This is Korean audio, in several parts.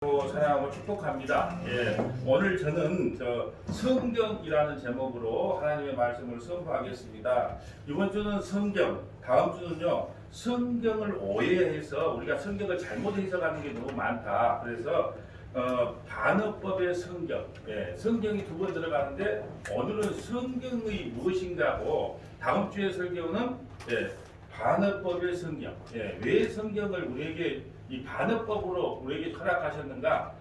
사랑하고 축복합니다. 오늘 저는 성경이라는 제목으로 하나님의 말씀을 선포하겠습니다. 이번 주는 성경, 다음 주는요 성경을 오해해서 우리가 성경을 잘못 해석하는 게 너무 많다. 그래서 반어법의 성경, 성경이 두 번 들어가는데 오늘은 성경의 무엇인가고, 다음 주의 성경은 반어법의 성경. 왜 성경을 우리에게 이 반어법으로 우리에게 허락하셨는가?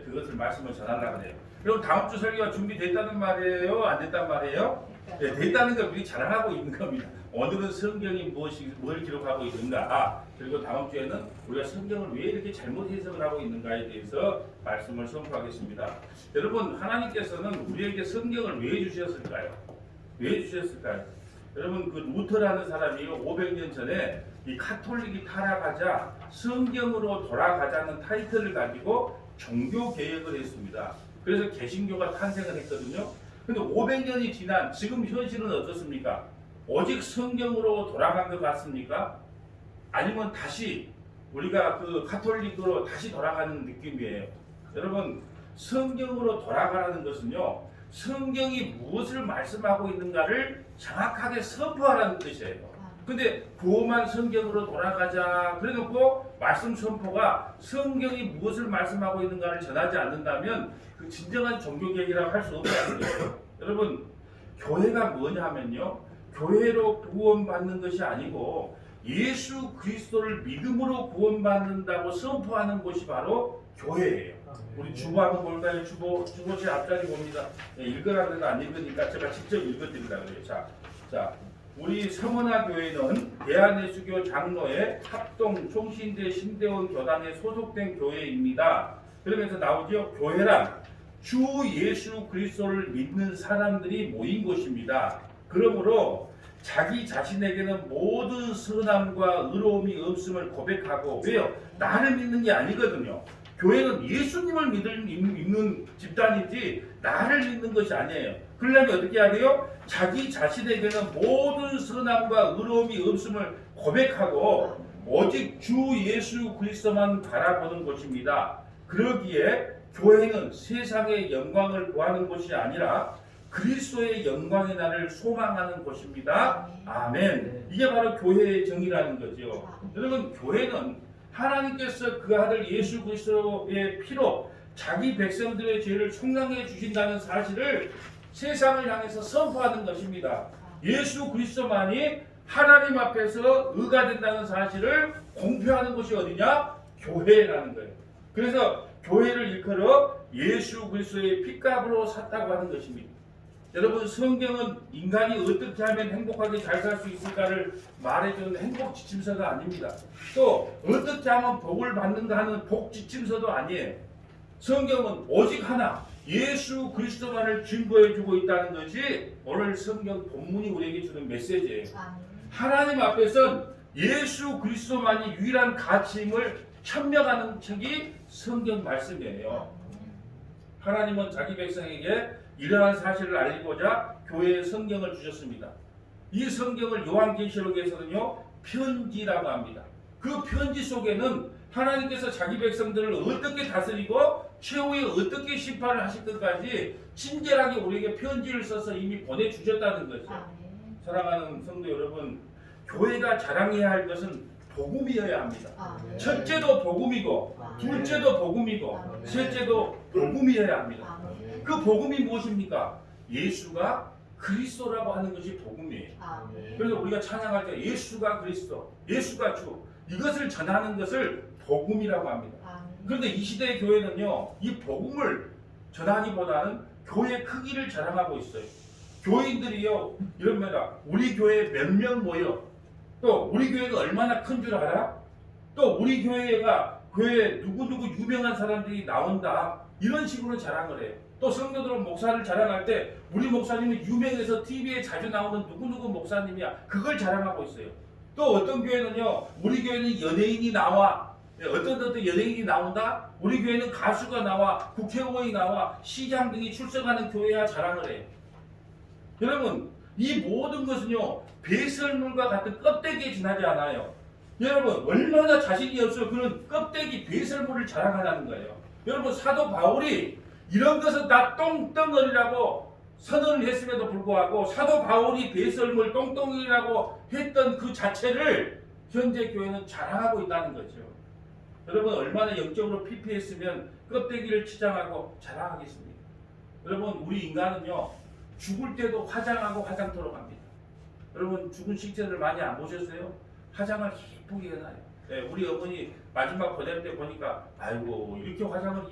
그것을 말씀을 전하려고 해요. 그럼 다음 주 설교가 준비됐다는 말이에요? 안 됐단 말이에요? 됐다는 걸 우리 자랑하고 있는 겁니다. 오늘은 성경이 뭘 기록하고 있는가? 그리고 다음 주에는 우리가 성경을 왜 이렇게 잘못 해석을 하고 있는가에 대해서 말씀을 선포하겠습니다. 여러분, 하나님께서는 우리에게 성경을 왜 주셨을까요? 왜 주셨을까요? 여러분, 그 루터라는 사람이 500년 전에 이 카톨릭이 타락하자 성경으로 돌아가자는 타이틀을 가지고 종교 개혁을 했습니다. 그래서 개신교가 탄생을 했거든요. 근데 500년이 지난 지금 현실은 어떻습니까? 오직 성경으로 돌아간 것 같습니까? 아니면 다시 우리가 그 카톨릭으로 다시 돌아가는 느낌이에요. 여러분, 성경으로 돌아가라는 것은요, 성경이 무엇을 말씀하고 있는가를 정확하게 선포하라는 뜻이에요. 근데 구호만 성경으로 돌아가자 그래놓고 말씀 선포가 성경이 무엇을 말씀하고 있는가를 전하지 않는다면 그 진정한 종교개혁이라고 할 수 없다는 거예요. 여러분, 교회가 뭐냐 하면요, 교회로 구원받는 것이 아니고 예수 그리스도를 믿음으로 구원받는다고 선포하는 곳이 바로 교회예요. 우리 주보 한번 볼까요? 주보실 앞자리 봅니다. 읽으라 그래도 안 읽으니까 제가 직접 읽어드리려고 그래요. 자, 우리 서문화 교회는 대한예수교 장로회 합동 총신대 신대원 교단에 소속된 교회입니다. 그러면서 나오죠. 교회란 주 예수 그리스도를 믿는 사람들이 모인 곳입니다. 그러므로 자기 자신에게는 모든 선함과 의로움이 없음을 고백하고, 왜요? 나를 믿는 게 아니거든요. 교회는 예수님을 믿는 집단이지 나를 믿는 것이 아니에요. 그러려면 어떻게 해야 돼요? 자기 자신에게는 모든 선함과 의로움이 없음을 고백하고 오직 주 예수 그리스도만 바라보는 곳입니다. 그러기에 교회는 세상의 영광을 구하는 곳이 아니라 그리스도의 영광의 날을 소망하는 곳입니다. 아멘. 이게 바로 교회의 정의라는 거죠. 여러분, 교회는 하나님께서 그 아들 예수 그리스도의 피로 자기 백성들의 죄를 속량해 주신다는 사실을 세상을 향해서 선포하는 것입니다. 예수 그리스도만이 하나님 앞에서 의가 된다는 사실을 공표하는 곳이 어디냐? 교회라는 거예요. 그래서 교회를 일컬어 예수 그리스도의 핏값으로 샀다고 하는 것입니다. 여러분, 성경은 인간이 어떻게 하면 행복하게 잘 살 수 있을까를 말해주는 행복 지침서가 아닙니다. 또 어떻게 하면 복을 받는가 하는 복 지침서도 아니에요. 성경은 오직 하나, 예수 그리스도만을 증거해주고 있다는 것이 오늘 성경 본문이 우리에게 주는 메시지예요. 하나님 앞에선 예수 그리스도만이 유일한 가치임을 천명하는 책이 성경 말씀이에요. 하나님은 자기 백성에게 이러한 사실을 알리고자 교회에 성경을 주셨습니다. 이 성경을 요한계시록에서는요 편지라고 합니다. 그 편지 속에는 하나님께서 자기 백성들을 어떻게 다스리고 최후에 어떻게 심판을 하실 것까지 친절하게 우리에게 편지를 써서 이미 보내주셨다는 거죠. 사랑하는 성도 여러분, 교회가 자랑해야 할 것은 복음이어야 합니다. 첫째도 복음이고 둘째도 복음이고 셋째도 복음이어야 합니다. 그 복음이 무엇입니까? 예수가 그리스도라고 하는 것이 복음이에요. 그래서 우리가 찬양할 때 예수가 그리스도, 예수가 주, 이것을 전하는 것을 복음이라고 합니다. 그런데 이 시대의 교회는요, 이 복음을 전하기보다는 교회 크기를 자랑하고 있어요. 교인들이요, 이럽니다. 우리 교회에 몇 명 모여, 또 우리 교회가 얼마나 큰 줄 알아? 또 우리 교회가 교회에 누구누구 유명한 사람들이 나온다, 이런 식으로 자랑을 해요. 또 성도들은 목사를 자랑할 때 우리 목사님은 유명해서 TV에 자주 나오는 누구누구 목사님이야, 그걸 자랑하고 있어요. 또 어떤 교회는요, 우리 교회는 연예인이 나와, 어떤 연예인이 나온다, 우리 교회는 가수가 나와, 국회의원이 나와, 시장 등이 출석하는 교회야 자랑을 해요. 여러분, 이 모든 것은요 배설물과 같은 껍데기에 지나지 않아요. 여러분, 얼마나 자신이 없어 그런 껍데기 배설물을 자랑하라는 거예요. 여러분 사도 바울이 이런 것은 다 똥덩어리라고 선언을 했음에도 불구하고 사도 바울이 배설물 똥덩이라고 했던 그 자체를 현재 교회는 자랑하고 있다는 거죠. 여러분 얼마나 영적으로 피폐했으면 껍데기를 치장하고 자랑하겠습니까? 여러분 우리 인간은요 죽을 때도 화장하고 화장터로 갑니다. 여러분 죽은 식재를 많이 안 보셨어요? 화장을 이쁘게 해놔요. 네, 우리 어머니 마지막 보낼 때 보니까 아이고 이렇게 화장을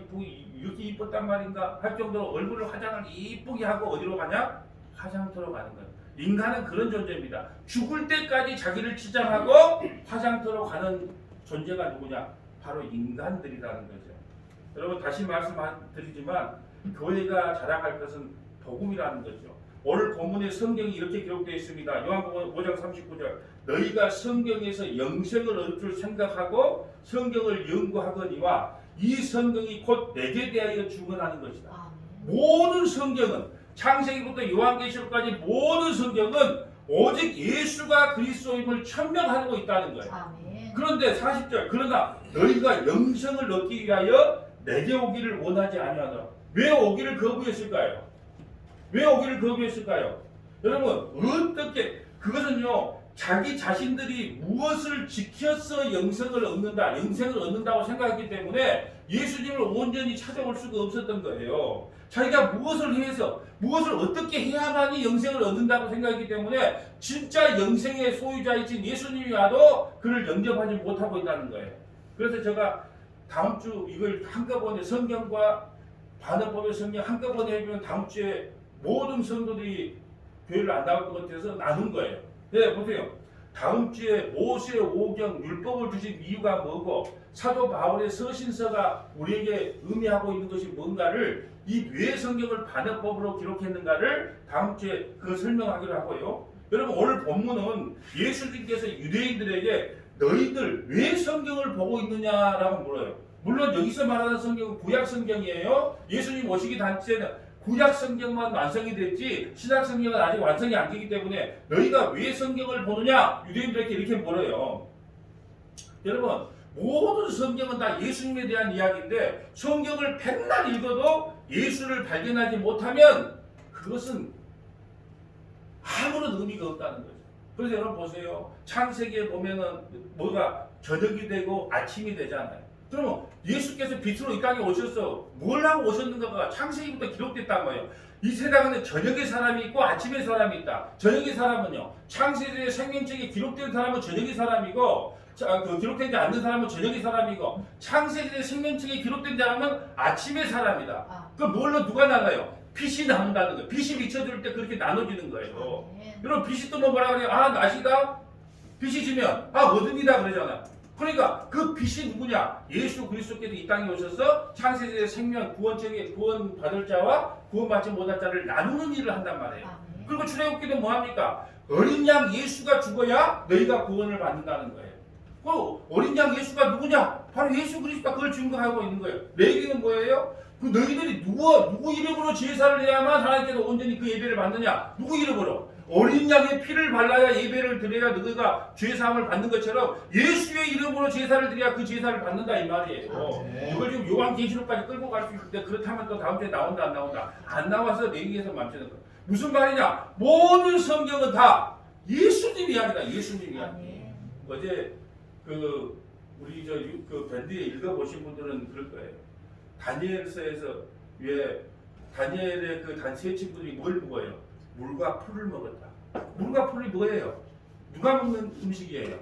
이렇게 이뻤단 말인가 할 정도로 얼굴을 화장을 이쁘게 하고 어디로 가냐? 화장터로 가는 거예요. 인간은 그런 존재입니다. 죽을 때까지 자기를 치장하고 화장터로 가는 존재가 누구냐? 바로 인간들이라는 거죠. 여러분 다시 말씀드리지만 교회가 자랑할 것은 복음이라는 거죠. 오늘 본문의 성경이 이렇게 기록되어 있습니다. 요한복음 5장 39절 너희가 성경에서 영생을 얻을 줄 생각하고 성경을 연구하거니와 이 성경이 곧 내게 대하여 증언하는 것이다. 모든 성경은 창세기부터 요한계시록까지 모든 성경은 오직 예수가 그리스도임을 천명하고 있다는 거예요. 아멘. 그런데 40절 그러나 너희가 영생을 얻기 위하여 내게 오기를 원하지 아니하노라. 왜 오기를 거부했을까요? 왜 오기를 거부했을까요? 여러분 어떻게 그것은요 자기 자신들이 무엇을 지켜서 영생을 얻는다고 생각했기 때문에 예수님을 온전히 찾아올 수가 없었던 거예요. 자기가 무엇을 해서 무엇을 어떻게 해야만이 영생을 얻는다고 생각했기 때문에 진짜 영생의 소유자이신 예수님이 와도 그를 영접하지 못하고 있다는 거예요. 그래서 제가 다음 주 이걸 한꺼번에 성경과 반어법의 성경 한꺼번에 해주면 다음 주에 모든 성도들이 교회를 안 나올 것 같아서 나눈 거예요. 네, 보세요. 다음 주에 모세 오경 율법을 주신 이유가 뭐고 사도 바울의 서신서가 우리에게 의미하고 있는 것이 뭔가를 이 왜 성경을 반어법으로 기록했는가를 다음 주에 그 설명하기로 하고요. 여러분 오늘 본문은 예수님께서 유대인들에게 너희들 왜 성경을 보고 있느냐라고 물어요. 물론 여기서 말하는 성경은 구약 성경이에요. 예수님 오시기 단체는 구약 성경만 완성이 됐지 신약 성경은 아직 완성이 안 되기 때문에 너희가 왜 성경을 보느냐 유대인들에게 이렇게 물어요. 여러분 모든 성경은 다 예수님에 대한 이야기인데 성경을 백날 읽어도 예수를 발견하지 못하면 그것은 아무런 의미가 없다는 거죠. 그래서 여러분 보세요. 창세기에 보면은 뭐가 저녁이 되고 아침이 되잖아요. 그러면 예수께서 빛으로 이 땅에 오셔서 뭘 하고 오셨는가가 창세기부터 기록됐단 말이에요. 이 세상에는 저녁의 사람이 있고 아침의 사람이 있다. 저녁의 사람은요. 창세기의 생명책에 기록된 사람은 저녁의 사람이고 기록되지 않는 사람은 저녁의 사람이고 창세기의 생명책에 기록된 사람은 아침의 사람이다. 그럼 뭘로 누가 나가요? 빛이 나온다는 거예요. 빛이 비춰줄 때 그렇게 나눠지는 거예요. 여러분 빛이 또 뭐라 그래요? 낮이다? 빛이 지면 어둠이다 그러잖아요. 그러니까 그 빛이 누구냐? 예수 그리스도께서 이 땅에 오셔서 창세기의 생명 구원책에 구원받을 자와 구원받지 못할 자를 나누는 일을 한단 말이에요. 그리고 출애굽기도 뭐합니까? 어린 양 예수가 죽어야 너희가 구원을 받는다는 거예요. 그 어린 양 예수가 누구냐? 바로 예수 그리스도가 그걸 증거하고 있는 거예요. 내 얘기는 뭐예요? 그 너희들이 누구 이름으로 제사를 해야만 하나님께서 온전히 그 예배를 받느냐? 누구 이름으로? 어린 양의 피를 발라야 예배를 드려야 너희가 죄사함을 받는 것처럼 예수의 이름으로 제사를 드려야 그 제사를 받는다 이 말이에요. 이걸 지금 요한계시록까지 끌고 갈 수 있는데 그렇다면 또 다음 주에 나온다 안 나온다? 안 나와서 내 얘기에서 멈추는 거예요. 무슨 말이냐? 모든 성경은 다 예수님 이야기다. 예수님 이야기. 어제 우리 그 밴드에 읽어보신 분들은 그럴 거예요. 다니엘서에서 왜 다니엘의 그 세 친구들이 뭘 먹어요? 물과 풀을 먹었다. 물과 풀이 뭐예요? 누가 먹는 음식이에요?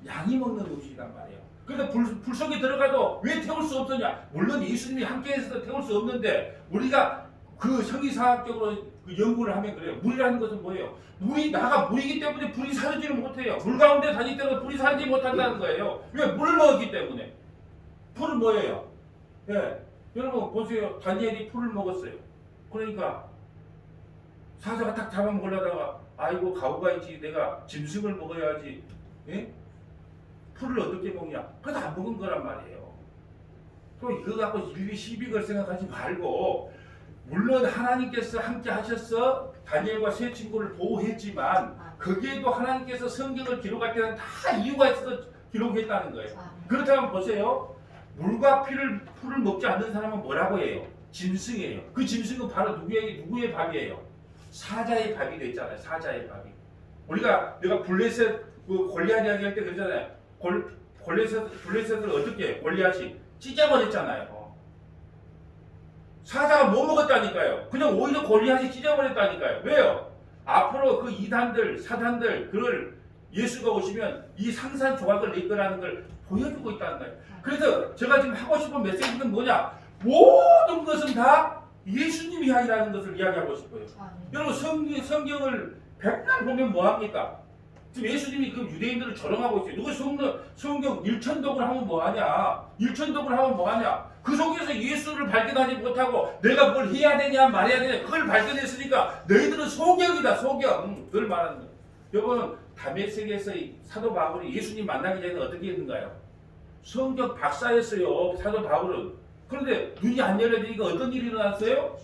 양이 먹는 음식이란 말이에요. 그런데 불 속에 들어가도 왜 태울 수 없었냐? 물론 예수님이 함께해서 태울 수 없는데 우리가 그 성리사학적으로 그 연구를 하면 그래요. 물이라는 것은 뭐예요? 물이 물이기 때문에 불이 사르지를 못해요. 물 가운데 다닐 때는 불이 사르지 못한다는 거예요. 왜? 물을 먹었기 때문에. 풀은 뭐예요? 예. 여러분 보세요. 다니엘이 풀을 먹었어요. 그러니까 사자가 딱 잡아먹으려다가 아이고 가오가 있지 내가 짐승을 먹어야지. 예? 풀을 어떻게 먹냐? 그래도 안 먹은 거란 말이에요. 또 이거 갖고 일비 시비 걸 생각하지 말고 물론 하나님께서 함께 하셔서 다니엘과 세 친구를 보호했지만 거기에도 하나님께서 성경을 기록할 때는 다 이유가 있어서 기록했다는 거예요. 그렇다면 보세요. 물과 풀을 먹지 않는 사람은 뭐라고 해요? 짐승이에요. 그 짐승은 바로 누구의 밥이에요? 사자의 밥이 됐잖아요. 사자의 밥이. 내가 블레셋 골리앗 이야기할 때 그러잖아요. 블레셋을 어떻게 해요? 골리앗이 찢어버렸잖아요. 사자가 뭐 먹었다니까요? 그냥 오히려 골리앗이 찢어버렸다니까요. 왜요? 앞으로 그 이단들, 사단들, 그걸 예수가 오시면 이 상산 조각을 이끌라는 걸 보여주고 있다는 거예요. 그래서 제가 지금 하고 싶은 메시지는 뭐냐? 모든 것은 다 예수님 이야기라는 것을 이야기하고 싶어요. 여러분 성경을 백날 보면 뭐합니까? 지금 예수님이 그 유대인들을 조롱하고 있어요. 누가 성경 일천독을 하면 뭐하냐? 일천독을 하면 뭐하냐? 그 속에서 예수를 발견하지 못하고 내가 뭘 해야 되냐 말해야 되냐 그걸 발견했으니까 너희들은 소경이다. 소경. 그걸 말하는 거예요. 여러분 다메섹에서의 사도 바울이 예수님 만나기 전에 어떻게 했는가요? 성경 박사였어요. 사도 바울은. 그런데 눈이 안 열려지니까 어떤 일이 일어났어요?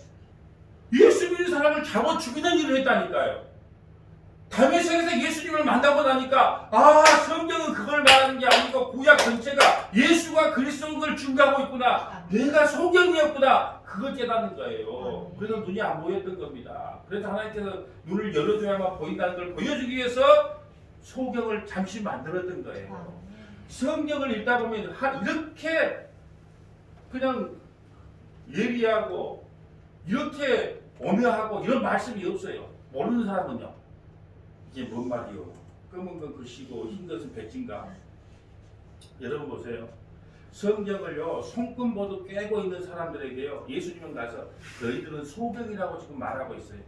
예수 믿는 사람을 잡아 죽이는 일을 했다니까요. 다메섹에서 예수님을 만나고 나니까 성경은 그걸 말하는 게 아니고 구약 전체가 예수가 그리스도인 걸 증거하고 있구나. 내가 소경이었구나. 그걸 깨닫는 거예요. 그래서 눈이 안 보였던 겁니다. 그래서 하나님께서 눈을 열어줘야만 보인다는 걸 보여주기 위해서 소경을 잠시 만들었던 거예요. 성경을 읽다 보면 이렇게 그냥 예리하고 이렇게 오묘하고 이런 말씀이 없어요. 모르는 사람은요. 이게 뭔 말이요? 검은 건 글씨고 흰 것은 백진가? 여러분 보세요. 성경을요 손금보도 꿰고 있는 사람들에게요 예수님은 가서 너희들은 소경이라고 지금 말하고 있어요.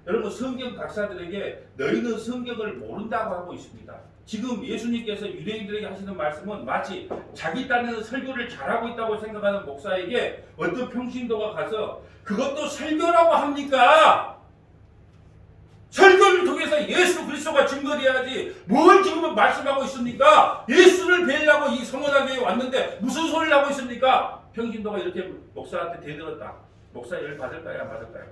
여러분 성경 박사들에게 너희는 성경을 모른다고 하고 있습니다. 지금 예수님께서 유대인들에게 하시는 말씀은 마치 자기 딴에는 설교를 잘하고 있다고 생각하는 목사에게 어떤 평신도가 가서 그것도 설교라고 합니까? 설교를 통해서 예수 그리스도가 증거돼야지 뭘 지금은 말씀하고 있습니까? 예수를 뵈려고 이 성원하교에 왔는데 무슨 소리를 하고 있습니까? 평신도가 이렇게 목사한테 대들었다. 목사 열 받을까요? 안 받을까요?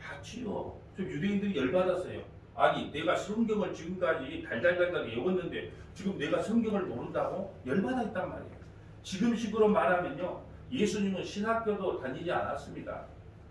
받지요. 좀 유대인들이 열 받았어요. 아니 내가 성경을 지금까지 달달달달 외웠는데 지금 내가 성경을 모른다고? 열 받아 있단 말이에요. 지금식으로 말하면요 예수님은 신학교도 다니지 않았습니다.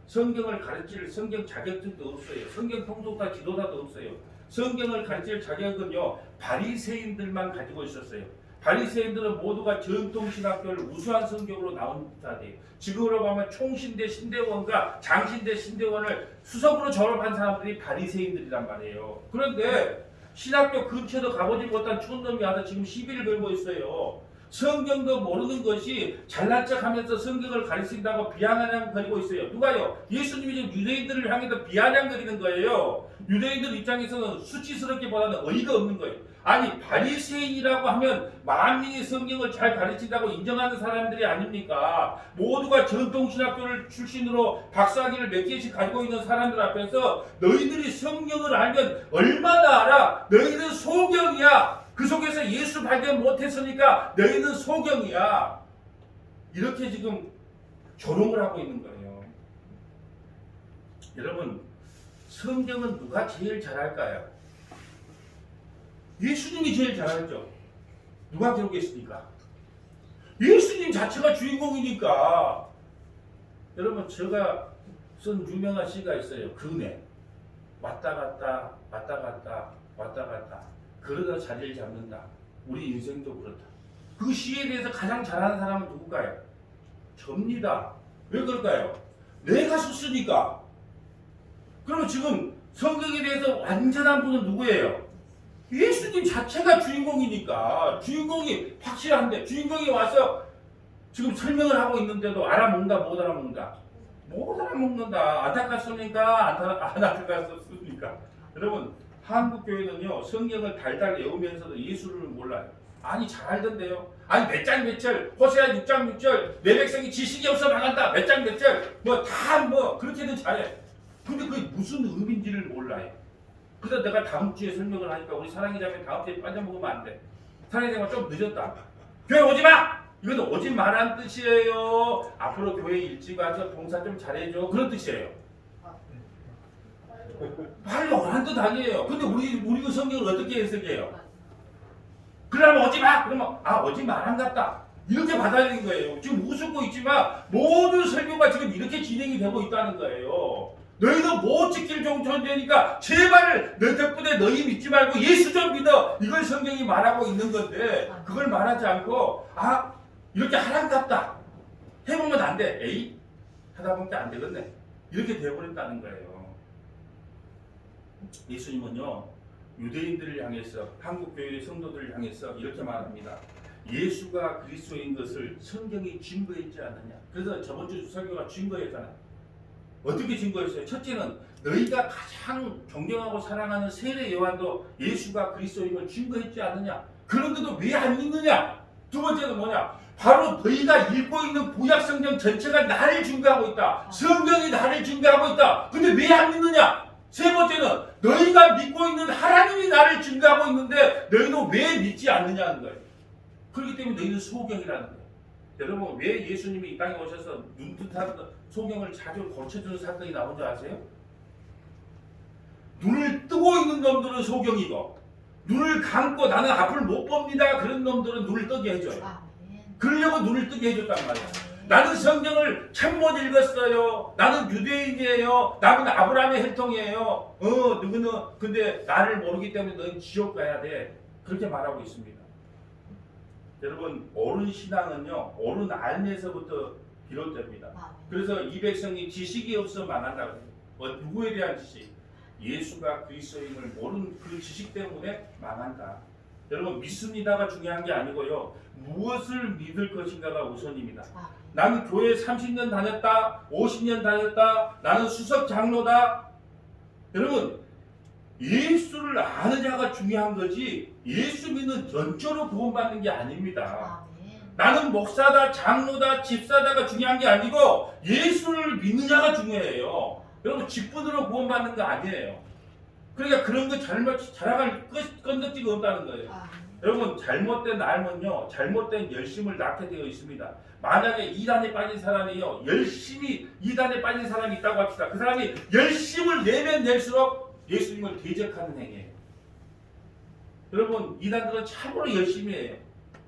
성경을 가르칠 성경 자격증도 없어요. 성경 통독자 지도자도 없어요. 성경을 가르칠 자격은요 바리새인들만 가지고 있었어요. 바리새인들은 모두가 전통신학교를 우수한 성경으로 나온 자들이에요. 지금으로 보면 총신대 신대원과 장신대 신대원을 수석으로 졸업한 사람들이 바리새인들이란 말이에요. 그런데 신학교 근처도 가보지 못한 촌놈이 와서 지금 시비를 걸고 있어요. 성경도 모르는 것이 잘난 척하면서 성경을 가르친다고 비아냥거리고 있어요. 누가요? 예수님이 지금 유대인들을 향해서 비아냥거리는 거예요. 유대인들 입장에서는 수치스럽기보다는 어이가 없는 거예요. 아니 바리새인이라고 하면 만민이 성경을 잘 가르친다고 인정하는 사람들이 아닙니까? 모두가 전통신학교를 출신으로 박사학위를 몇 개씩 가지고 있는 사람들 앞에서 너희들이 성경을 알면 얼마나 알아? 너희는 소경이야. 그 속에서 예수 발견 못했으니까 너희는 소경이야. 이렇게 지금 조롱을 하고 있는 거예요. 여러분 성경은 누가 제일 잘할까요? 예수님이 제일 잘하죠. 누가 기록했습니까? 예수님 자체가 주인공이니까. 여러분 제가 쓴 유명한 시가 있어요. 근에 왔다 갔다 왔다 갔다 왔다 갔다 그러다 자리를 잡는다. 우리 인생도 그렇다. 그 시에 대해서 가장 잘하는 사람은 누굴까요? 접니다. 왜 그럴까요? 내가 썼으니까. 그러면 지금 성경에 대해서 완전한 분은 누구예요? 예수님 자체가 주인공이니까. 주인공이 확실한데 주인공이 와서 지금 설명을 하고 있는데도 알아먹는다 못 알아먹는다? 못 알아먹는다. 안타깝습니까? 안 안타깝습니까? 여러분 한국교회는요 성경을 달달 외우면서도 예수를 몰라요. 아니 잘 알던데요. 아니 몇 장 몇 절 호세아 6장 6절 내 백성이 지식이 없어 나간다 몇 장 몇 절 뭐 다 뭐 그렇게는 잘해. 근데 그게 무슨 의미인지를 몰라요. 그래서 내가 다음 주에 설명을 하니까 우리 사랑의 자매 다음 주에 빠져먹으면 안 돼. 사랑의 자매가 좀 늦었다. 교회 오지 마! 이건 오지 마란 뜻이에요. 앞으로 교회 일찍 와서 봉사 좀 잘해줘. 그런 뜻이에요. 말이 어한 뜻 아니에요. 근데 우리 그 성경을 어떻게 해석해요? 그러면 오지 마! 그러면 오지 마란 같다. 이렇게 받아들인 거예요. 지금 웃고 있지만 모든 설교가 지금 이렇게 진행이 되고 있다는 거예요. 너희도 못 지킬 정도되니까 제발 너 덕분에 너희 믿지 말고 예수 좀 믿어. 이걸 성경이 말하고 있는 건데 그걸 말하지 않고 이렇게 하나님답다 해보면 안 돼. 에이 하다 보니까 안 되겠네. 이렇게 되어버린다는 거예요. 예수님은요 유대인들을 향해서 한국 교회의 성도들을 향해서 이렇게 말합니다. 예수가 그리스도인 것을 성경이 증거했지 않느냐. 그래서 저번 주 설교가 증거했잖아요. 어떻게 증거했어요? 첫째는 너희가 가장 존경하고 사랑하는 세례 요한도 예수가 그리스도인 걸 증거했지 않느냐. 그런데도 왜 안 믿느냐. 두 번째는 뭐냐. 바로 너희가 읽고 있는 구약 성경 전체가 나를 증거하고 있다. 성경이 나를 증거하고 있다. 근데 왜 안 믿느냐. 세 번째는 너희가 믿고 있는 하나님이 나를 증거하고 있는데 너희는 왜 믿지 않느냐는 거예요. 그렇기 때문에 너희는 소경이라는 거예요. 여러분 왜 예수님이 이 땅에 오셔서 눈뜨한 소경을 자주 고쳐주는 사건이 나온 줄 아세요? 눈을 뜨고 있는 놈들은 소경이고 눈을 감고 나는 앞을 못 봅니다 그런 놈들은 눈을 뜨게 해줘요. 그러려고 눈을 뜨게 해줬단 말이야. 나는 성경을 참 못 읽었어요. 나는 유대인이에요. 나는 아브라함의 혈통이에요. 누구는 근데 나를 모르기 때문에 너는 지옥 가야 돼. 그렇게 말하고 있습니다. 여러분 옳은 신앙은요 옳은 알면서부터 비롯됩니다. 그래서 이 백성이 지식이 없어 망한다고 해요. 누구에 대한 지식? 예수가 그리스도인을 모르는 그 지식 때문에 망한다. 여러분 믿습니다가 중요한 게 아니고요 무엇을 믿을 것인가가 우선입니다. 나는 교회 30년 다녔다 50년 다녔다 나는 수석 장로다. 여러분 예수를 아는 자가 중요한 거지 예수 믿는 전적으로 구원받는 게 아닙니다. 나는 목사다 장로다 집사다가 중요한 게 아니고 예수를 믿느냐가 중요해요. 여러분 직분으로 구원받는 거 아니에요. 그러니까 그런 거 자랑할 건덕지가 없다는 거예요. 여러분 잘못된 알면요 잘못된 열심을 낳게 되어 있습니다. 만약에 이단에 빠진 사람이요 열심히 이단에 빠진 사람이 있다고 합시다. 그 사람이 열심을 내면 낼수록 예수님을 대적하는 행위예요. 여러분 이단들은 참으로 열심히 해요.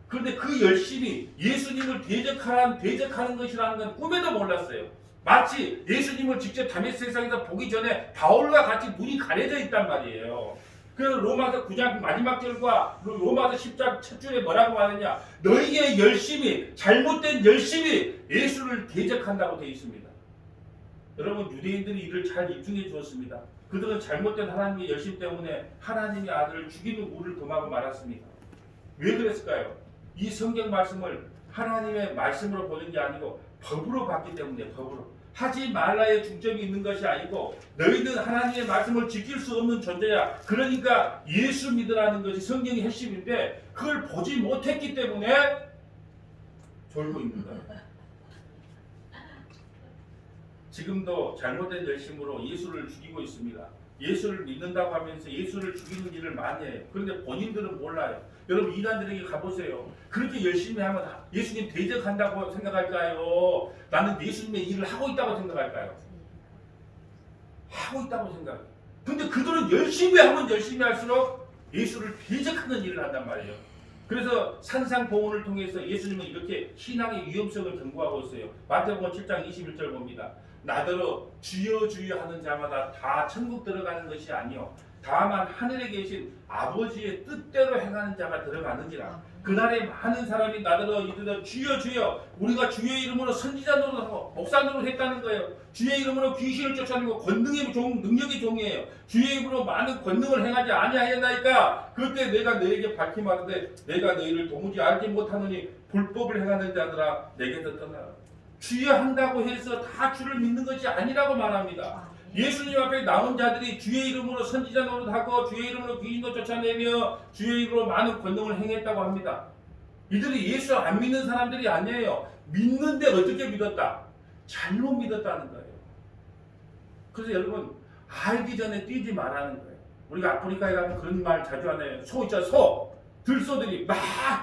그런데 그 열심이 예수님을 대적하는 것이라는 건 꿈에도 몰랐어요. 마치 예수님을 직접 다메섹 세상에서 보기 전에 바울과 같이 눈이 가려져 있단 말이에요. 그래서 로마서 9장 마지막 절과 로마서 10장 첫 줄에 뭐라고 하느냐. 너희의 열심이 잘못된 열심이 예수를 대적한다고 되어 있습니다. 여러분 유대인들이 이를 잘 입증해 주었습니다. 그들은 잘못된 하나님의 열심 때문에 하나님의 아들을 죽이는 우를 금하고 말았습니다. 왜 그랬을까요? 이 성경 말씀을 하나님의 말씀으로 보는 게 아니고 법으로 봤기 때문에 법으로. 하지 말라의 중점이 있는 것이 아니고 너희는 하나님의 말씀을 지킬 수 없는 존재야. 그러니까 예수 믿으라는 것이 성경의 핵심인데 그걸 보지 못했기 때문에 졸고 있는 거예요. 지금도 잘못된 열심으로 예수를 죽이고 있습니다. 예수를 믿는다고 하면서 예수를 죽이는 일을 많이 해요. 그런데 본인들은 몰라요. 여러분 이단들에게 가보세요. 그렇게 열심히 하면 예수님 대적한다고 생각할까요? 나는 예수님의 일을 하고 있다고 생각할까요? 하고 있다고 생각해요. 근데 그들은 열심히 하면 열심히 할수록 예수를 대적하는 일을 한단 말이에요. 그래서 산상보훈을 통해서 예수님은 이렇게 신앙의 위험성을 경고하고 있어요. 마태복음 7장 21절 봅니다. 나더러 주여 주여 하는 자마다 다 천국 들어가는 것이 아니요 다만 하늘에 계신 아버지의 뜻대로 행하는 자가 들어가는지라. 그날에 많은 사람이 나더러 이르되 주여 주여 우리가 주의 이름으로 선지자 노릇하고 목사 노릇했다는 거예요. 주의 이름으로 귀신을 쫓아내고 권능의 종 능력의 종이에요. 주의 이름으로 많은 권능을 행하지 아니하였나이까. 그때 내가 너에게 밝히 말하되 내가 너희를 도무지 알지 못하노니 불법을 행하는 자들아 내게서 떠나라. 주여 한다고 해서 다 주를 믿는 것이 아니라고 말합니다. 예수님 앞에 나온 자들이 주의 이름으로 선지자 노릇하고 주의 이름으로 귀신도 쫓아내며 주의 이름으로 많은 권능을 행했다고 합니다. 이들이 예수 안 믿는 사람들이 아니에요. 믿는데 어떻게 믿었다? 잘못 믿었다는 거예요. 그래서 여러분 알기 전에 뛰지 말라는 거예요. 우리가 아프리카에 가면 그런 말 자주 하네요. 소 있잖아 소. 들소들이 막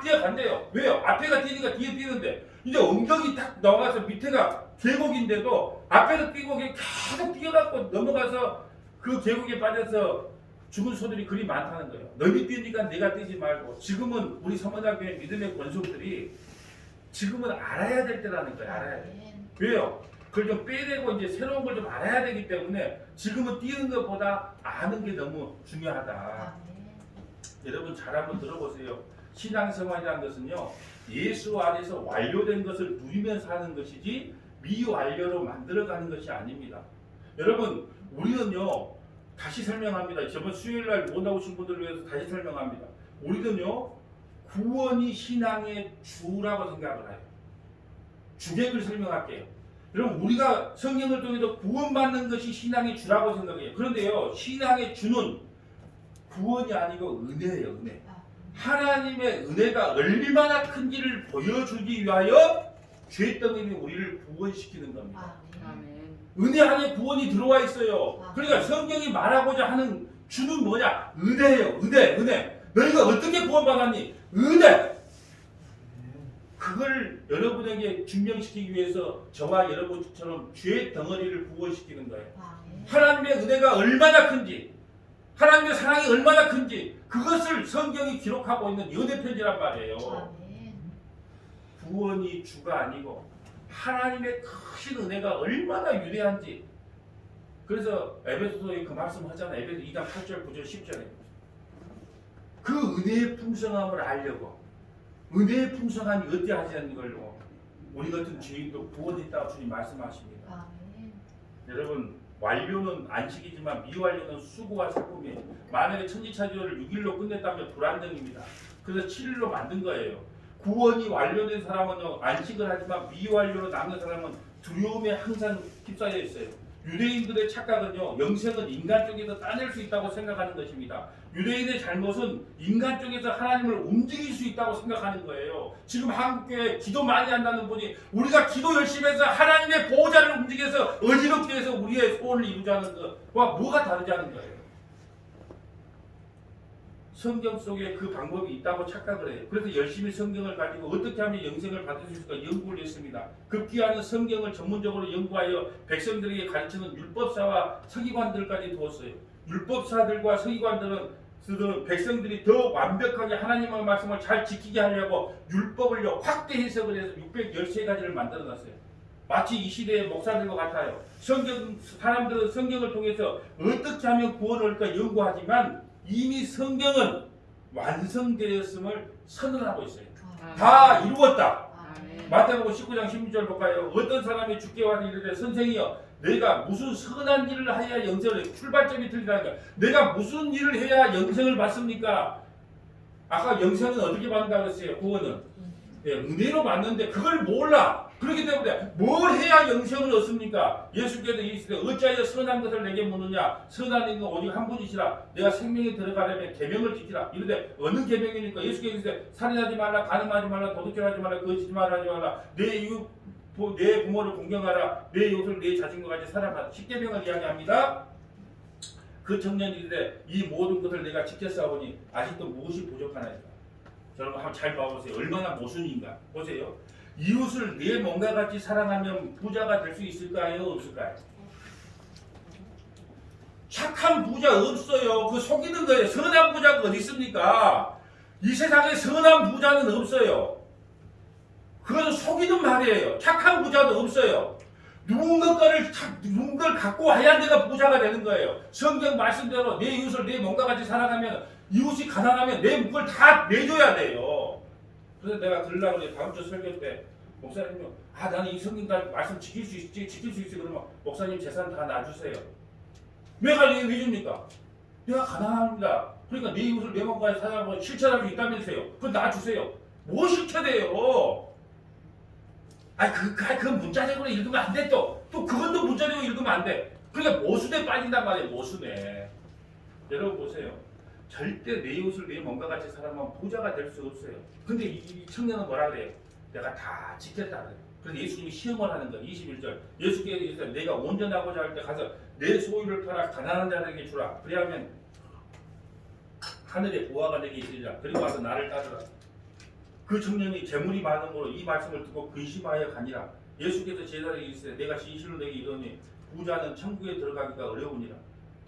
뛰어간대요. 왜요? 앞에가 뛰니까 뒤에 뛰는데 이제 엉덩이 딱 넘어가서 밑에가 계곡인데도 앞에서 뛰고 계속 뛰어갖고 넘어가서 그 계곡에 빠져서 죽은 소들이 그리 많다는 거예요. 너희 뛰니까 내가 뛰지 말고. 지금은 우리 서문학교의 믿음의 권속들이 지금은 알아야 될 때라는 거예요. 알아야 돼. 왜요? 그걸 좀 빼내고 이제 새로운 걸 좀 알아야 되기 때문에 지금은 뛰는 것보다 아는 게 너무 중요하다. 여러분 잘 한번 들어보세요. 신앙생활이라는 것은요, 예수 안에서 완료된 것을 누리면서 하는 것이지 미완료로 만들어가는 것이 아닙니다. 여러분 우리는요, 다시 설명합니다. 저번 수요일날 못 나오신 분들을 위해서 다시 설명합니다. 우리는요, 구원이 신앙의 주라고 생각을 해요. 주객을 설명할게요. 여러분 우리가 성경을 통해서 구원받는 것이 신앙의 주라고 생각해요. 그런데요, 신앙의 주는 구원이 아니고 은혜예요. 은혜. 하나님의 은혜가 얼마나 큰지를 보여주기 위하여 죄덩이는 우리를 구원시키는 겁니다. 은혜 안에 구원이 들어와 있어요. 그러니까 성경이 말하고자 하는 주는 뭐냐? 은혜예요. 은혜. 너희가 어떻게 구원받았니? 은혜. 그걸 여러분에게 증명시키기 위해서 저와 여러분처럼 죄 덩어리를 구원시키는 거예요. 하나님의 은혜가 얼마나 큰지, 하나님의 사랑이 얼마나 큰지, 그것을 성경이 기록하고 있는 연애 편지란 말이에요. 구원이 주가 아니고 하나님의 크신 은혜가 얼마나 위대한지. 그래서 에베소서에 그 말씀 하잖아요. 에베소 2장 8절 9절 10절에 그 은혜의 풍성함을 알려고, 은혜의 풍성함이 어디하자는 걸로 우리 같은 죄인도 구원했다고 주님 말씀하십니다. 여러분 완료는 안식이지만 미완료는 수고와 살쁨이에요. 만약에 천지차지를 6일로 끝냈다면 불안정입니다. 그래서 7일로 만든 거예요. 구원이 완료된 사람은 안식을 하지만 미완료로 남는 사람은 두려움에 항상 휩싸여 있어요. 유대인들의 착각은요, 영생은 인간 쪽에서 따낼 수 있다고 생각하는 것입니다. 유대인의 잘못은 인간 쪽에서 하나님을 움직일 수 있다고 생각하는 거예요. 지금 한국교회 기도 많이 한다는 분이 우리가 기도 열심히 해서 하나님의 보호자를 움직여서 어지럽게 해서 우리의 소원을 이루자는 것과 뭐가 다르자는 거예요. 성경 속에 그 방법이 있다고 착각을 해요. 그래서 열심히 성경을 가지고 어떻게 하면 영생을 받을 수 있을까 연구를 했습니다. 급기야는 성경을 전문적으로 연구하여 백성들에게 가르치는 율법사와 서기관들까지 두었어요. 율법사들과 서기관들은 백성들이 더 완벽하게 하나님의 말씀을 잘 지키게 하려고 율법을 확대 해석을 해서 613가지를 만들어놨어요. 마치 이 시대의 목사들과 같아요. 사람들은 성경을 통해서 어떻게 하면 구원을 할까 연구하지만 이미 성경은 완성되었음을 선언하고 있어요. 다 이루었다. 마태복음 19장 16절 볼까요? 어떤 사람이 주께 와서 이르되 선생이여 내가 무슨 선한 일을 해야 영생을 해? 출발점이 틀리다는 거야. 내가 무슨 일을 해야 영생을 받습니까? 아까 영생은 어떻게 받는다고 그랬어요? 구원은 은혜로 받는데 그걸 몰라. 그렇기 때문에 뭘 해야 영생을 얻습니까? 예수께서 이르시되 어찌하여 선한 것을 내게 묻느냐? 선한 이는 오직 한 분이시라. 내가 생명에 들어가려면 계명을 지키라. 이르되 어느 계명이니까? 예수께서 이르시되 살인하지 말라, 간음하지 말라, 도둑질하지 말라, 거짓말 하지 말라, 내 부모를 공경하라, 내 이웃을 내 자신과 같이 사랑하라. 10계명을 이야기합니다. 그 청년이 이르되 이 모든 것을 내가 지켰사오니 아직도 무엇이 부족하나이까? 여러분 한번 잘 봐보세요. 얼마나 모순인가 보세요. 이웃을 내 몸과 같이 사랑하면 부자가 될 수 있을까요? 없을까요? 착한 부자 없어요. 그 속이는 거예요. 선한 부자가 어디 있습니까? 이 세상에 선한 부자는 없어요. 그것은 속이는 말이에요. 착한 부자도 없어요. 누군가를 갖고 와야 내가 부자가 되는 거예요. 성경 말씀대로 내 이웃을 내 몸과 같이 사랑하면, 이웃이 가난하면 내 묵을 다 내줘야 돼요. 그래서 내가 들으려고 그래. 다음 주 설교 때 목사님이 나는 이 성경 말씀 지킬 수 있지. 그러면 목사님 재산 다 놔주세요. 왜 줍니까? 내가 가난합니다. 그러니까 내 이웃을 내 몸과 같이 사랑하고 실천할 수 있다면서요. 그건 놔주세요. 뭐 실천해요? 그 문자적으로 읽으면 안 돼. 또 그건 또 문자적으로 읽으면 안 돼. 그러니까 모순에 빠진단 말이에요. 모순에. 여러분 보세요. 절대 내 이웃을 내 몸과 같이 사랑하면 부자가 될 수 없어요. 근데 이 청년은 뭐라 그래요? 내가 다 지켰다 그래요. 그래서 예수님이 시험을 하는 거예요. 21절. 예수께서 이르시되 내가 온전하고자 할 때 가서 내 소유를 팔아 가난한 자들에게 주라. 그리하면 하늘에 보화가 내게 있으리라. 그리고 와서 나를 따르라. 그 청년이 재물이 많음으로 이 말씀을 듣고 근심하여 가니라. 예수께서 제자에게 이르시되 내가 진실로 너에게 이르노니 부자는 천국에 들어가기가 어려우니라.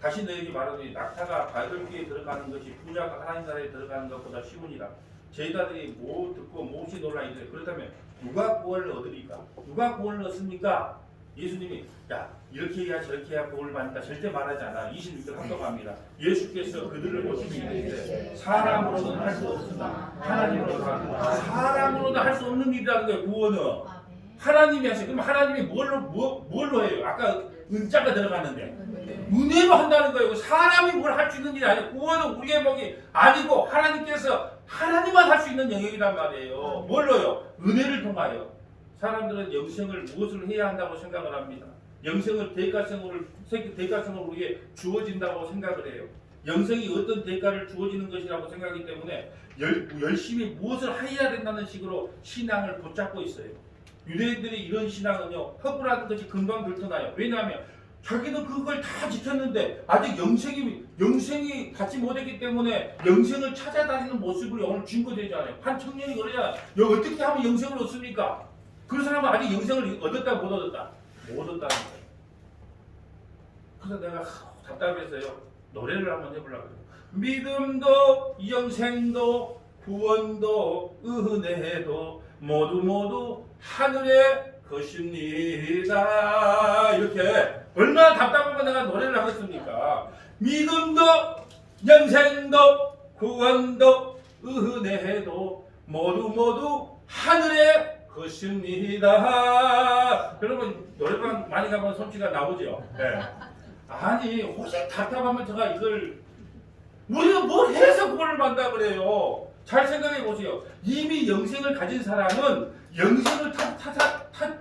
다시 너에게 말하노니 낙타가 밟을 귀에 들어가는 것이 부자가 하나님 나라에 들어가는 것보다 쉬우니라. 제자들이 뭐 듣고 몹시 놀라 이래. 그렇다면 누가 구원을 얻으리까? 누가 구원을 얻습니까? 예수님이 야 이렇게 해야 저렇게 해야 구원을 받는다 절대 말하지 않아. 26절 합독합니다. 예수께서 그들을 보시며 이르시되 사람으로는 할 수 없으나 하나님으로는 사람으로는 할 수 없는 일이라는 거예요. 구원은 하나님이 하세요. 그럼 하나님이 뭘로 해요? 아까 은자가 들어갔는데 은혜로 한다는 거예요. 사람이 뭘 할 수 있는 일이 아니에요. 구원은 우리의 목이 아니고 하나님께서 하나님만 할 수 있는 영역이란 말이에요. 뭘로요? 은혜를 통하여. 사람들은 영생을 무엇을 해야 한다고 생각을 합니다. 영생을 대가성으로 우리에게 주어진다고 생각을 해요. 영생이 어떤 대가를 주어지는 것이라고 생각하기 때문에 열심히 무엇을 해야 된다는 식으로 신앙을 붙잡고 있어요. 유대인들이 이런 신앙은요, 허구라는 것이 금방 들통나요. 왜냐하면 자기는 그걸 다 지켰는데 아직 영생이 갖지 못했기 때문에 영생을 찾아다니는 모습을 오늘 증거되잖아요. 한 청년이 그러잖아요. 어떻게 하면 영생을 얻습니까? 그 사람은 아직 영생을 얻었다 못 얻었다? 못 얻었다는 거예요. 그래서 내가 답답해서요. 노래를 한번 해보려고 해요. 믿음도 영생도 구원도 은혜도 모두 하늘의 것입니다. 이렇게 얼마나 답답하면 내가 노래를 하겠습니까? 믿음도 영생도 구원도 은혜도 모두 하늘의 것입니다. 여러분 노래방 많이 가면 솜씨가 나오죠? 네. 아니 혹시 답답하면 제가 이걸 우리가 뭘 해서 그걸 만다 그래요. 잘 생각해 보세요. 이미 영생을 가진 사람은 영생을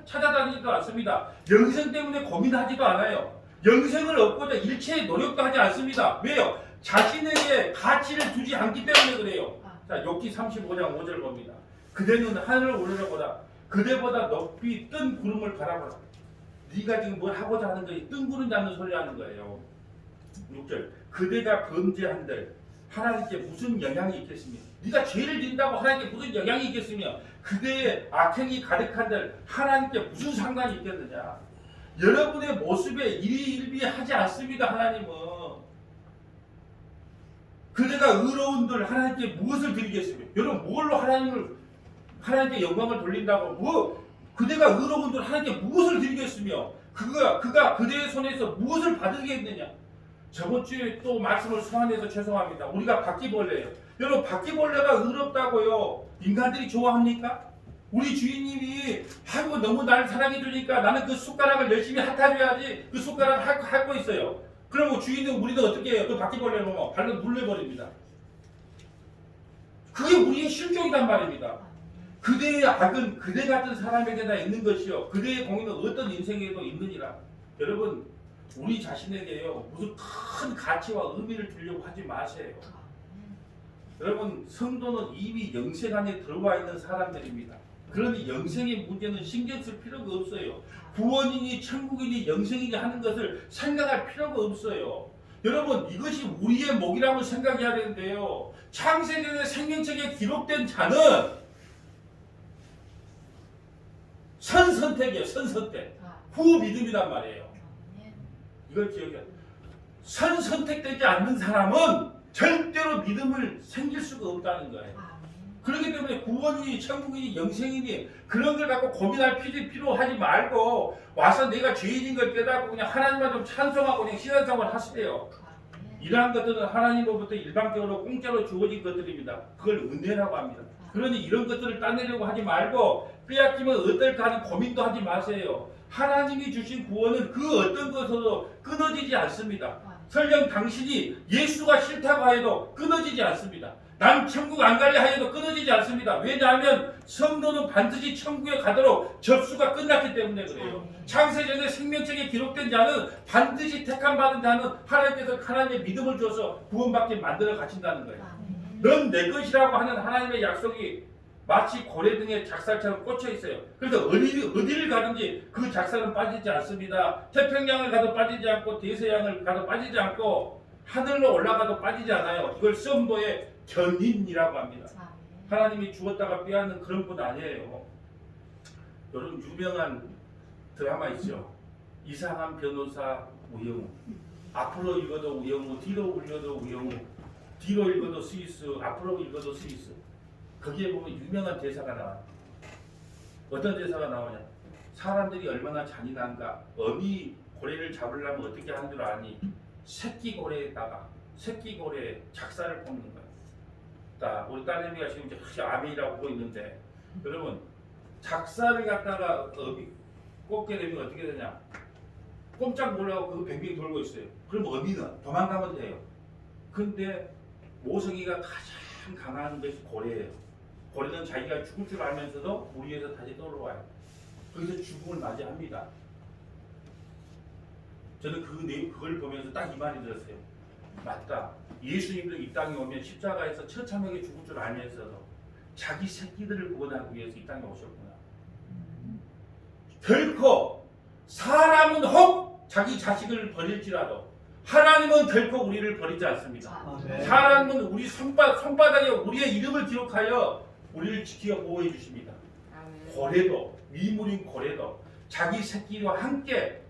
찾아다니지도 않습니다. 영생 때문에 고민하지도 않아요. 영생을 얻고자 일체의 노력도 하지 않습니다. 왜요? 자신에게 가치를 두지 않기 때문에 그래요. 자, 욥기 35장 5절 봅니다. 그대는 하늘을 오르려보다 그대보다 높이 뜬 구름을 바라보라. 네가 지금 뭘 하고자 하는 거지 뜬 구름 잡는 소리 하는 거예요. 6절 그대가 범죄한들 하나님께 무슨 영향이 있겠으며 네가 죄를 짓는다고 하나님께 무슨 영향이 있겠으며 그대의 악행이 가득한들 하나님께 무슨 상관이 있겠느냐. 여러분의 모습에 일비하지 않습니다. 하나님은 그대가 의로운들 하나님께 무엇을 드리겠으며 여러분 뭘로 하나님께 영광을 돌린다고 그대가 의로운들 하나님께 무엇을 드리겠으며 그가 그대의 손에서 무엇을 받으겠느냐. 저번 주에 또 말씀을 소환해서 죄송합니다. 우리가 바퀴벌레예요. 여러분 바퀴벌레가 의롭다고요. 인간들이 좋아합니까? 우리 주인님이 하고 너무 나를 사랑해 주니까 나는 그 숟가락을 열심히 핥아줘야지 그 숟가락을 핥고 있어요. 그러면 주인은 우리는 어떻게 해요? 그 바퀴벌레를 보면 발로 눌러버립니다. 그게 우리의 실종이란 말입니다. 그대의 악은 그대 같은 사람에게나 있는 것이요 그대의 공의는 어떤 인생에도 있느니라. 여러분 우리 자신에게요 무슨 큰 가치와 의미를 주려고 하지 마세요. 여러분 성도는 이미 영생 안에 들어와 있는 사람들입니다. 그러니 영생의 문제는 신경 쓸 필요가 없어요. 구원이니 천국이니 영생이니 하는 것을 생각할 필요가 없어요. 여러분 이것이 우리의 목이라고 생각해야 되는데요. 창세전의 생명책에 기록된 자는 선선택이에요. 선선택. 후 믿음이란 말이에요. 이걸 기억해야 돼요. 선택되지 않는 사람은 절대로 믿음을 생길 수가 없다는 거예요. 그렇기 때문에 구원이니 천국이니 영생이니 그런 걸 갖고 고민할 필요하지 말고 와서 내가 죄인인 걸 깨닫고 그냥 하나님만 좀 찬송하고 그냥 신앙생활 하시래요. 이러한 것들은 하나님으로부터 일방적으로 공짜로 주어진 것들입니다. 그걸 은혜라고 합니다. 그러니 이런 것들을 따내려고 하지 말고 빼앗기면 어떨까 하는 고민도 하지 마세요. 하나님이 주신 구원은 그 어떤 것으로도 끊어지지 않습니다. 설령 당신이 예수가 싫다고 해도 끊어지지 않습니다. 난 천국 안 갈래 하여도 끊어지지 않습니다. 왜냐하면 성도는 반드시 천국에 가도록 접수가 끝났기 때문에 그래요. 창세전에 생명책에 기록된 자는 반드시 택함받은 자는 하나님께서 하나님의 믿음을 줘서 구원받게 만들어 가신다는 거예요. 넌 내 것이라고 하는 하나님의 약속이 마치 고래등에 작살처럼 꽂혀 있어요. 그래서 어디를 가든지 그 작살은 빠지지 않습니다. 태평양을 가도 빠지지 않고 대서양을 가도 빠지지 않고 하늘로 올라가도 빠지지 않아요. 이걸 썸보의 견인이라고 합니다. 하나님이 주었다가 빼앗는 그런 분 아니에요. 여러분 유명한 드라마 있죠. 이상한 변호사 우영우. 앞으로 읽어도 우영우, 뒤로 읽어도 우영우, 뒤로 읽어도 스위스, 앞으로 읽어도 스위스. 거기에 보면 유명한 대사가 나와요. 어떤 대사가 나오냐? 사람들이 얼마나 잔인한가. 어미 고래를 잡으려면 어떻게 하는 줄 아니? 새끼 고래에다가 새끼 고래에 작사를 뽑는 거예요. 자, 우리 딸내미가 지금 이제 아멘이라고 보고 있는데, 여러분 작사를 갖다가 꽂게 되면 어떻게 되냐? 꼼짝 몰라고 그거 뱅뱅 돌고 있어요. 그럼 어미는 도망가면 돼요. 근데 모성이가 가장 강한 것이 고래예요. 고래는 자기가 죽을 줄 알면서도 물 위에서 다시 떠올라와요. 거기서 죽음을 맞이합니다. 저는 그걸 보면서 딱 이 말이 들었어요. 맞다. 예수님도 이 땅에 오면 십자가에서 처참하게 죽을 줄 알면서도 자기 새끼들을 구원하기 위해서 이 땅에 오셨구나. 결코 사람은 혹 자기 자식을 버릴지라도 하나님은 결코 우리를 버리지 않습니다. 하나님은 우리 손바닥에 우리의 이름을 기록하여 우리를 지켜 보호해 주십니다. 고래도, 미물인 고래도 자기 새끼와 함께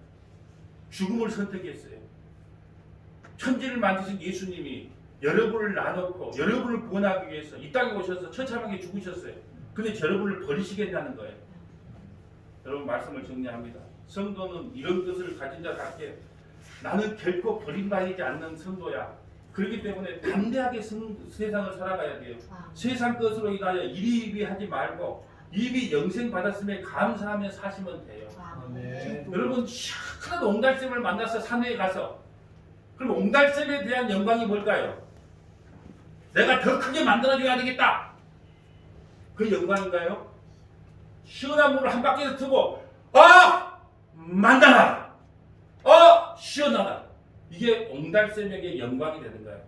죽음을 선택했어요. 천지를 만드신 예수님이 여러분을 나눠놓고 여러분을 구원하기 위해서 이 땅에 오셔서 처참하게 죽으셨어요. 근데 여러분을 버리시겠다는 거예요. 여러분, 말씀을 정리합니다. 성도는 이런 것을 가진 자답게 나는 결코 버림받지 않는 성도야. 그렇기 때문에 담대하게 세상을 살아가야 돼요. 세상 것으로 인하여 이리이리하지 말고 이미 영생 받았음에 감사하며 사시면 돼요. 여러분, 시원한 옹달샘을 만나서 산에 가서, 그럼 옹달샘에 대한 영광이 뭘까요? 내가 더 크게 만들어줘야 되겠다. 그 영광인가요? 시원한 물을 한 바퀴에서 트고 만다라. 시원하다. 이게 옹달샘에게 영광이 되는 거예요.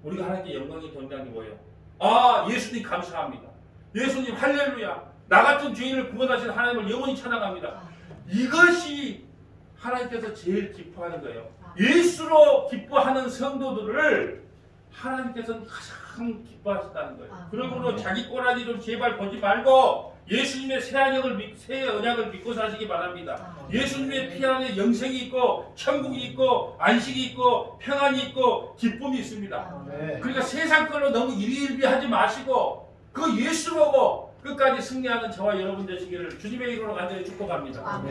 우리가 하나님께 영광이 된다는 게 뭐예요? 예수님 감사합니다. 예수님 할렐루야. 나 같은 죄인을 구원하신 하나님을 영원히 찬양합니다. 이것이 하나님께서 제일 기뻐하는 거예요. 예수로 기뻐하는 성도들을 하나님께서는 가장 기뻐하신다는 거예요. 그러므로 자기 꼬라지를 제발 보지 말고 예수님의 새 언약을 믿고 사시기 바랍니다. 예수님의 피 안에 영생이 있고 천국이 있고 안식이 있고 평안이 있고 기쁨이 있습니다. 그러니까 세상 걸로 너무 일희일비하지 마시고 그 예수 보고 끝까지 승리하는 저와 여러분 되시기를 주님의 이름으로 간절히 축복합니다.